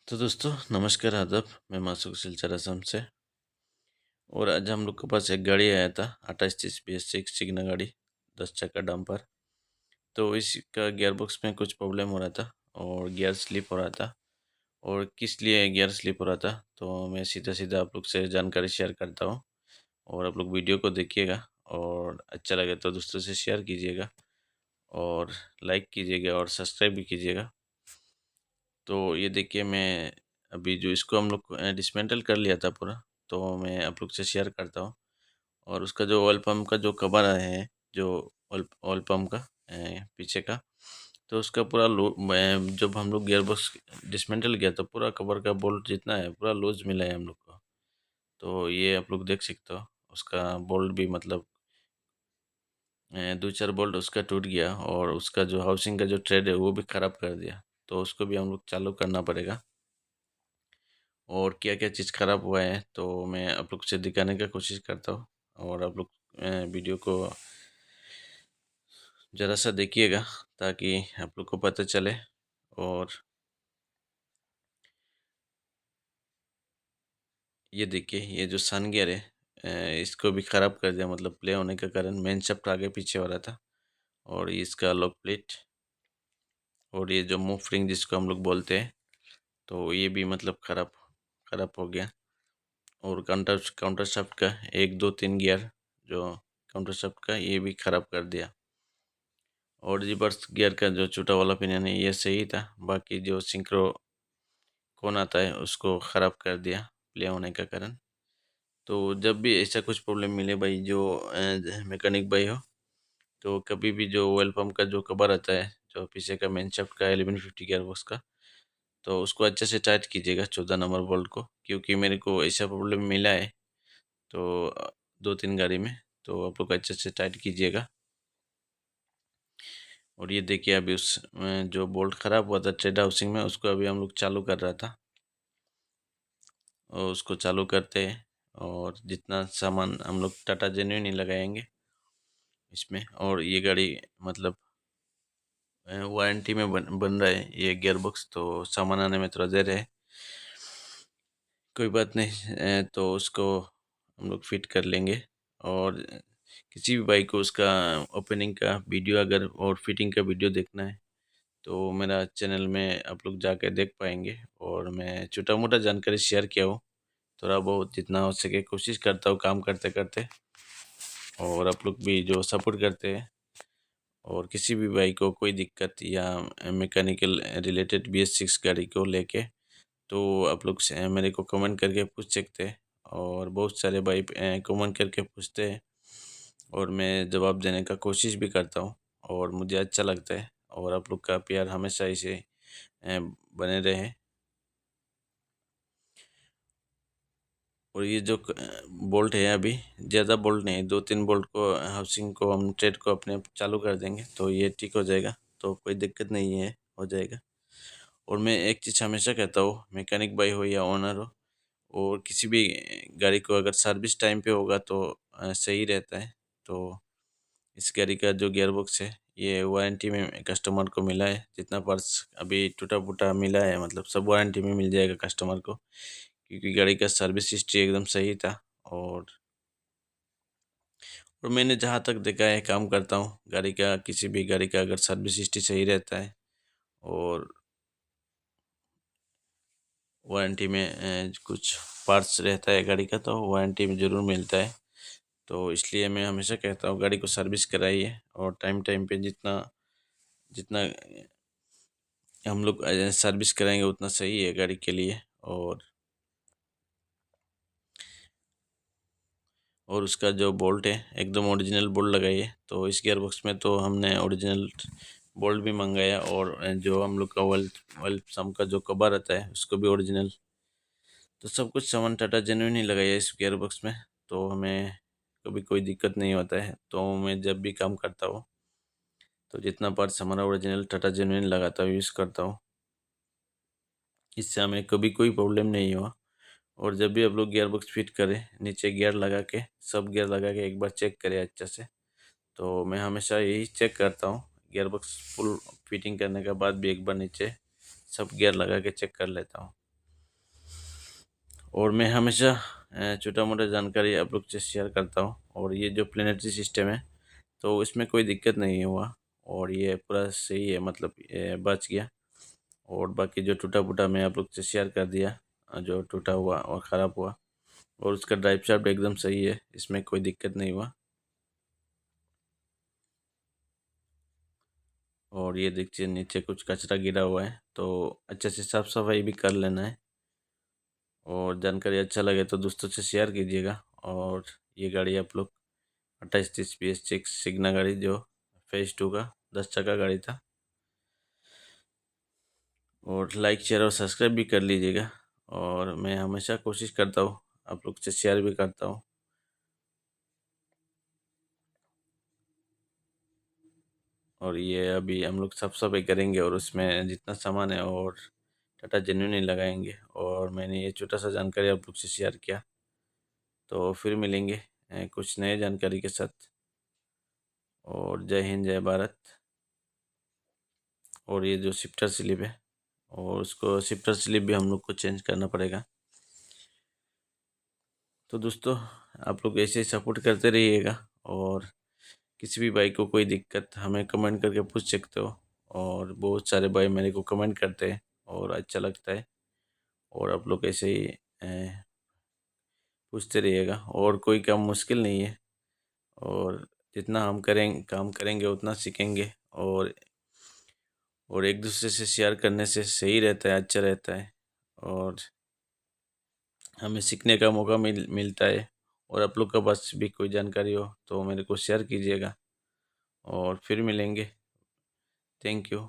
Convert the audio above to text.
तो दोस्तों नमस्कार आदाब। मैं मासूक सिलचर असम से। और आज हम लोग के पास एक गाड़ी आया था 2830 BS6 सिग्ना गाड़ी, 10 चक्का डंपर। तो इसका गियर बॉक्स में कुछ प्रॉब्लम हो रहा था और गियर स्लिप हो रहा था। और किस लिए गियर स्लिप हो रहा था तो मैं सीधा सीधा आप लोग से जानकारी शेयर करता हूँ। और आप लोग वीडियो को देखिएगा और अच्छा लगे तो दोस्तों से शेयर कीजिएगा और लाइक कीजिएगा और सब्सक्राइब भी कीजिएगा। तो ये देखिए, मैं अभी जो इसको हम लोग डिसमेंटल कर लिया था पूरा, तो मैं आप लोग से शेयर करता हूँ। और उसका जो ऑयल पम्प का जो कवर है, जो ऑयल ऑयल पम्प का पीछे का, तो उसका पूरा जब हम लोग गियर बॉक्स डिसमेंटल किया तो पूरा कवर का बोल्ट जितना है पूरा लूज मिला है हम लोग को। तो ये आप लोग देख सकते हो, उसका बोल्ट भी मतलब दो चार बोल्ट उसका टूट गया और उसका जो हाउसिंग का जो थ्रेड है वो भी ख़राब कर दिया। तो उसको भी हम लोग चालू करना पड़ेगा। और क्या-क्या चीज़ ख़राब हुआ है तो मैं आप लोग से दिखाने का कोशिश करता हूँ। और आप लोग वीडियो को ज़रा सा देखिएगा ताकि आप लोग को पता चले। और ये देखिए, ये जो सन गियर है इसको भी ख़राब कर दिया, मतलब प्ले होने के कारण मेन शाफ्ट आगे पीछे हो रहा था। और ये इसका लॉक प्लेट और ये जो मूव रिंग जिसको हम लोग बोलते हैं, तो ये भी मतलब ख़राब ख़राब हो गया। और काउंटर काउंटर शाफ्ट का 1 2 3 गियर जो काउंटर शाफ्ट का ये भी ख़राब कर दिया। और रिवर्स गियर का जो छोटा वाला पिनियन है ये सही था, बाकी जो सिंक्रो कौन आता है उसको ख़राब कर दिया प्ले होने का कारण। तो जब भी ऐसा कुछ प्रॉब्लम मिले भाई, जो मैकेनिक भाई हो, तो कभी भी जो ऑयल पम्प का जो कवर आता है, जो पीछे का मेन शाफ्ट का 1150 गियर बॉक्स का, तो उसको अच्छे से टाइट कीजिएगा 14 नंबर बोल्ट को, क्योंकि मेरे को ऐसा प्रॉब्लम मिला है। तो 2-3 गाड़ी में, तो आप लोग अच्छे से टाइट कीजिएगा। और ये देखिए, अभी उस जो बोल्ट ख़राब हुआ था थ्रेड हाउसिंग में, उसको अभी हम लोग चालू कर रहा था। और उसको चालू करते हैं और जितना सामान हम लोग टाटा जेन्युइन ही लगाएंगे इसमें। और ये गाड़ी मतलब वारंटी में बन रहा है ये गियर बॉक्स, तो सामान आने में थोड़ा देर है, कोई बात नहीं। तो उसको हम लोग फिट कर लेंगे। और किसी भी बाइक को उसका ओपनिंग का वीडियो अगर और फिटिंग का वीडियो देखना है तो मेरा चैनल में आप लोग जाकर देख पाएंगे। और मैं छोटा मोटा जानकारी शेयर किया हूँ, थोड़ा बहुत जितना हो सके कोशिश करता हूँ काम करते करते। और आप लोग भी जो सपोर्ट करते हैं, और किसी भी बाइक को कोई दिक्कत या मैकेनिकल रिलेटेड BS6 गाड़ी को लेके, तो आप लोग से मेरे को कमेंट करके पूछ सकते हैं। और बहुत सारे भाई कमेंट करके पूछते हैं और मैं जवाब देने का कोशिश भी करता हूँ और मुझे अच्छा लगता है। और आप लोग का प्यार हमेशा ऐसे बने रहे। और ये जो बोल्ट है अभी ज़्यादा बोल्ट नहीं, 2-3 बोल्ट को हाउसिंग को हम थ्रेड को अपने चालू कर देंगे तो ये ठीक हो जाएगा, तो कोई दिक्कत नहीं है, हो जाएगा। और मैं एक चीज़ हमेशा कहता हूँ, मैकेनिक भाई हो या ओनर हो, और किसी भी गाड़ी को अगर सर्विस टाइम पे होगा तो सही रहता है। तो इस गाड़ी का जो गियर बॉक्स है ये वारंटी में कस्टमर को मिला है। जितना पार्ट्स अभी टूटा फूटा मिला है मतलब सब वारंटी में मिल जाएगा कस्टमर को, क्योंकि गाड़ी का सर्विस हिस्ट्री एकदम सही था। और मैंने जहाँ तक देखा है, काम करता हूँ गाड़ी का, किसी भी गाड़ी का अगर सर्विस हिस्ट्री सही रहता है और वारंटी में कुछ पार्ट्स रहता है गाड़ी का, तो वारंटी में ज़रूर मिलता है। तो इसलिए मैं हमेशा कहता हूँ गाड़ी को सर्विस कराइए और टाइम टाइम पे जितना जितना हम लोग सर्विस कराएंगे उतना सही है गाड़ी के लिए। और उसका जो बोल्ट है एकदम ओरिजिनल बोल्ट लगाइए। तो इस गियर बॉक्स में तो हमने ओरिजिनल बोल्ट भी मंगाया, और जो हम लोग का ऑयल ऑयल सम का जो कवर आता है उसको भी ओरिजिनल। तो सब कुछ सामान टाटा जेन्युइन ही लगाया इस गियर बॉक्स में, तो हमें कभी कोई दिक्कत नहीं होता है। तो मैं जब भी काम करता हूँ तो जितना पार्ट्स हमारा ओरिजिनल टाटा जेन्युइन लगाता हूँ, यूज़ करता हूँ, इससे हमें कभी कोई प्रॉब्लम नहीं हुआ। और जब भी आप लोग गियर बॉक्स फिट करें, नीचे गियर लगा के, सब गियर लगा के एक बार चेक करें अच्छे से। तो मैं हमेशा यही चेक करता हूँ, गियर बॉक्स फुल फिटिंग करने के बाद भी एक बार नीचे सब गियर लगा के चेक कर लेता हूँ। और मैं हमेशा छोटा मोटा जानकारी आप लोग से शेयर करता हूँ। और ये जो प्लेनेटरी सिस्टम है तो इसमें कोई दिक्कत नहीं हुआ, और ये पूरा सही है, मतलब ये बच गया। और बाकी जो टूटा फूटा मैं आप लोग से शेयर कर दिया, जो टूटा हुआ और ख़राब हुआ। और उसका ड्राइव शाफ्ट एकदम सही है, इसमें कोई दिक्कत नहीं हुआ। और ये देखिए नीचे कुछ कचरा गिरा हुआ है, तो अच्छे से साफ सफाई भी कर लेना है। और जानकारी अच्छा लगे तो दोस्तों से शेयर कीजिएगा। और ये गाड़ी आप लोग 2830 BS6 सिग्ना गाड़ी, जो फेज 2 का 10 चक्का गाड़ी था। और लाइक शेयर और सब्सक्राइब भी कर लीजिएगा। और मैं हमेशा कोशिश करता हूँ आप लोग से शेयर भी करता हूँ। और ये अभी हम लोग साफ सफाई करेंगे और उसमें जितना सामान है और टाटा जेन्युइन ही लगाएंगे। और मैंने ये छोटा सा जानकारी आप लोग से शेयर किया, तो फिर मिलेंगे कुछ नए जानकारी के साथ। और जय हिंद जय भारत। और ये जो शिफ्टर स्लिप है, और उसको शिफ्टर स्लिप भी हम लोग को चेंज करना पड़ेगा। तो दोस्तों आप लोग ऐसे ही सपोर्ट करते रहिएगा। और किसी भी भाई को कोई दिक्कत हमें कमेंट करके पूछ सकते हो। और बहुत सारे भाई मेरे को कमेंट करते हैं और अच्छा लगता है। और आप लोग ऐसे ही पूछते रहिएगा। और कोई काम मुश्किल नहीं है। और जितना हम काम करेंगे उतना सीखेंगे। और एक दूसरे से शेयर करने से सही रहता है, अच्छा रहता है। और हमें सीखने का मौका मिलता है। और आप लोग के पास भी कोई जानकारी हो तो मेरे को शेयर कीजिएगा। और फिर मिलेंगे। Thank you.